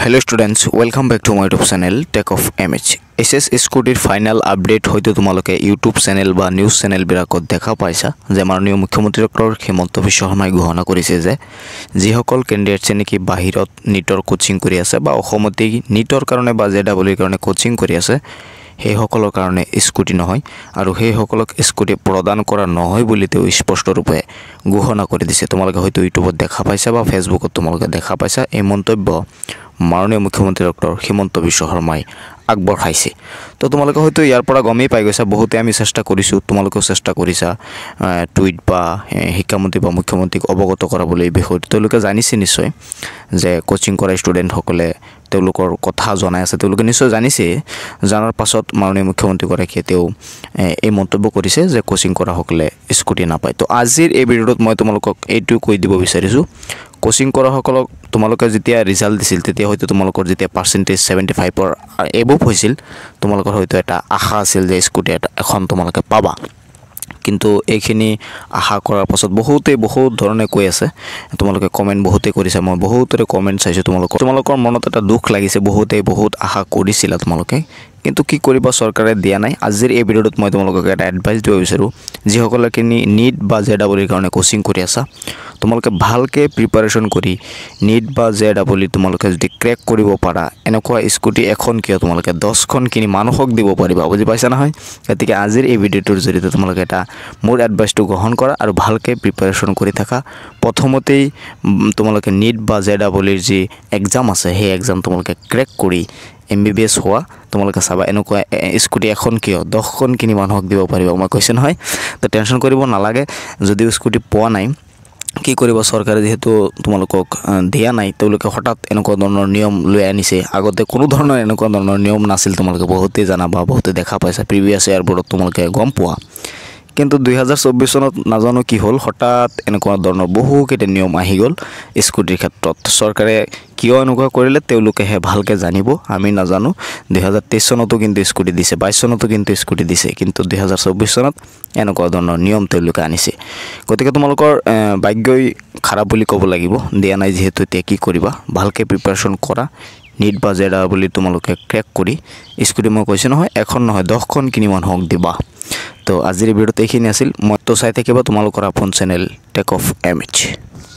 Hello students, welcome back to my YouTube channel Tech of MH. SS স্কুটিৰ final update হয়তো তোমালোকে YouTube channel বা news channel বিলাকত দেখা পাইছা যে মাননীয় মুখ্যমন্ত্ৰী ডক্টৰ হিমন্ত বিশ্ব শৰ্মাই ঘোষণা কৰিছে যে যিসকল ক্যান্ডিডেটছে নেকি বাহিৰত নিটৰ কোচিং কৰি আছে বা অসমতে নিটৰ কাৰণে বা জেডাবলিৰ কাৰণে কোচিং কৰি আছে সেই সকলৰ কাৰণে স্কুটি নহয় আৰু সেই সকলক স্কুটি প্ৰদান কৰা নহয় বুলি তেওঁ স্পষ্ট ৰূপে ঘোষণা কৰি দিছে তোমালোকে হয়তো ইউটিউবত দেখা পাইছা বা ফেসবুকত তোমালোকে দেখা পাইছা এই মন্তব্য মাননীয় মুখ্যমন্ত্ৰী ডক্টৰ হিমন্ত বিশ্ব শৰ্মাই আগবঢ়াইছে তো তোমালোকে হয়তো ইয়াৰ পৰা গমেই পাই গৈছা বহুতে আমি চেষ্টা কৰিছো তোমালোকেও চেষ্টা কৰিছা টুইট বা শিক্ষামন্ত্ৰী বা মুখ্যমন্ত্ৰীক অৱগত কৰাবলৈ বিষয়টো তেওঁলোকে জানিছে নিশ্চয় যে কোচিং কৰা ষ্টুডেন্ট সকলে তেওঁলোকৰ কথা জনাই আছে তেওঁলোকে নিশ্চয় জানিছে জানাৰ পাছত মাননীয় মুখ্যমন্ত্ৰী গৰাকীয়ে তেওঁ এই মন্তব্য কৰিছে যে কোচিং কৰা সকলে স্কুটি নাপায় তো আজিৰ এই ভিডিঅ'ত মই তোমালোকক এইটো কৈ দিব বিচাৰিছো কোচিং কৰা সকলক তোমালোকে যেতিয়া ৰিজাল্ট দিছিল তেতিয়া হয়তো তোমালোকৰ যেতিয়া পাৰ্সেন্টেজ 75 ৰ এবভ হৈছিল তোমালোকৰ হয়তো এটা আশা আছিল যে স্কুটি এখন তোমালোকে পাবা কিন্তু এইখিনি আশা কৰাৰ পাছত বহুত ধৰণে কৈ আছে তোমালোকে কমেন্ট বহুতে কৰিছে মই বহুতৰে কমেন্ট চাইছো তোমালোকৰ মনত এটা দুখ লাগিছে বহুত আশা কৰিছিল তোমালোকে কিন্তু কি কৰিবা চৰকাৰে দিয়া নাই আজিৰ এই ভিডিঅ'ত মই তোমালোকক এটা এডভাইস দিব বিচাৰো যি সকলে কিনি নিট বা জেডাবলিৰ কাৰণে কোচিং কৰি আছা তোমালোকে ভালকে প্ৰিপাৰেচন কৰি নিট বা জেডাবলি তোমালোকে যদি ক্ৰেক কৰিব পাৰা এনেকুৱা স্কুটি এখন কিয় তোমালোকে 10 খন কিনি মানুহক দিব পাৰিবা বুজি পাইছা নহয় গতিকে আজিৰ এই ভিডিঅ'টোৰ জৰিয়তে তোমালোকে এটা মোৰ এডভাইসটো গ্ৰহণ কৰা আৰু ভালকে প্ৰিপাৰেচন কৰি থাকা প্ৰথমতেই তোমালোকে নিট বা জেডাবলিৰ যি এক্সাম আছে সেই এক্সাম তোমালোকে ক্ৰেক কৰি MBBS হোৱা তোমালোকে চাবা এনেকুৱা স্কুটি এখন কিয় 10 খন কিনি মানুহক দিব পাৰিবা মই কৈছ নহয় তো টেনচন কৰিব নালাগে যদি স্কুটি পোৱা নাই কি কৰিব চৰকাৰে যেহেতু তোমালোকক দিয়া নাই তেওঁলোকে হঠাৎ এনেকুৱা ধৰণৰ নিয়ম লৈ আনিছে আগতে কোনো ধৰণৰ এনেকুৱা ধৰণৰ নিয়ম নাছিল তোমালোকে বহুতে জানা বা বহুতে দেখা পাইছা প্ৰিভিয়াস ইয়াৰবোৰত তোমালোকে গম পোৱা কিন্তু 2024 চনত নাজানো কি হল হঠাৎ এনেকুৱা ধৰণৰ বহুকেইটা নিয়ম আহি গল স্কুটিৰ ক্ষেত্ৰত চৰকাৰে কিয় এনেকুৱা কৰিলে তেওঁলোকেহে ভালকে জানিব আমি নাজানো 2023 চনতো কিন্তু স্কুটি দিছে 22 চনতো কিন্তু স্কুটি দিছে কিন্তু 2024 চনত এনেকুৱা ধৰণৰ নিয়ম তেওঁলোকে আনিছে গতিকে তোমালোকৰ ভাগ্যই খাৰাপ বুলি ক'ব লাগিব দিয়া নাই যেহেতু তে কি কৰিবা ভালকে প্ৰিপাৰেচন কৰা নিট বা জেডাবলি তোমালোকে ক্ৰেক কৰি স্কুটি মই কৈছ নহয় এখন নহয় 10 খন কিনি মানুহক দিবা তো আজিৰ ভিডিঅ'তে এইখিনি আছিল মই তো চাই থাকিবা তোমালোকৰ আপোন চেনেল টেক অফ MH